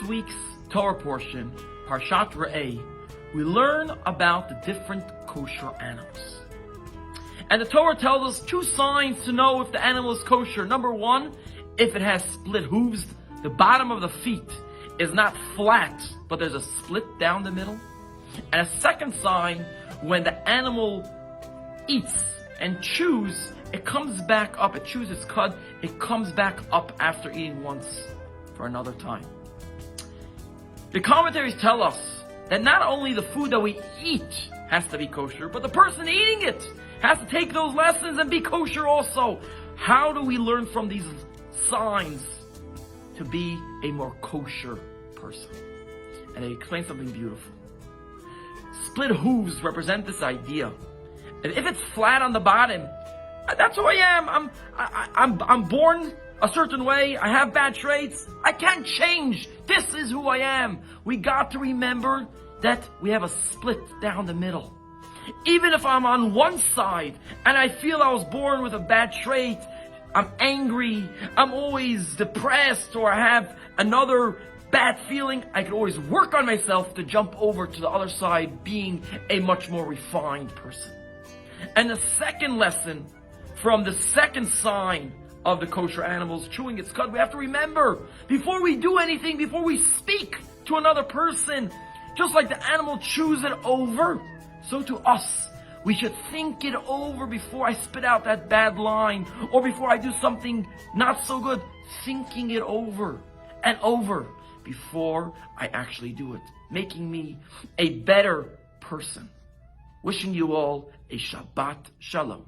week's Torah portion, Parshat Re'eh, we learn about the different kosher animals. And the Torah tells us 2 signs to know if the animal is kosher. Number 1, if it has split hooves, the bottom of the feet is not flat, but there's a split down the middle. And a second sign, when the animal eats and chews, it comes back up. It chews its cud, it comes back up after eating once for another time. The commentaries tell us that not only the food that we eat has to be kosher, but the person eating it has to take those lessons and be kosher also. How do we learn from these signs to be a more kosher person? And they explain something beautiful. Split hooves represent this idea. And if it's flat on the bottom, that's who I am. I'm born a certain way. I have bad traits. I can't change. This is who I am. We got to remember that we have a split down the middle. Even if I'm on one side and I feel I was born with a bad trait, I'm angry, I'm always depressed, or I have another bad feeling, I can always work on myself to jump over to the other side, being a much more refined person. And the second lesson from the second sign of the kosher animals chewing its cud, we have to remember, before we do anything, before we speak to another person, just like the animal chews it over, so to us, we should think it over before I spit out that bad line, or before I do something not so good, thinking it over and over before I actually do it, making me a better person. Wishing you all a Shabbat Shalom.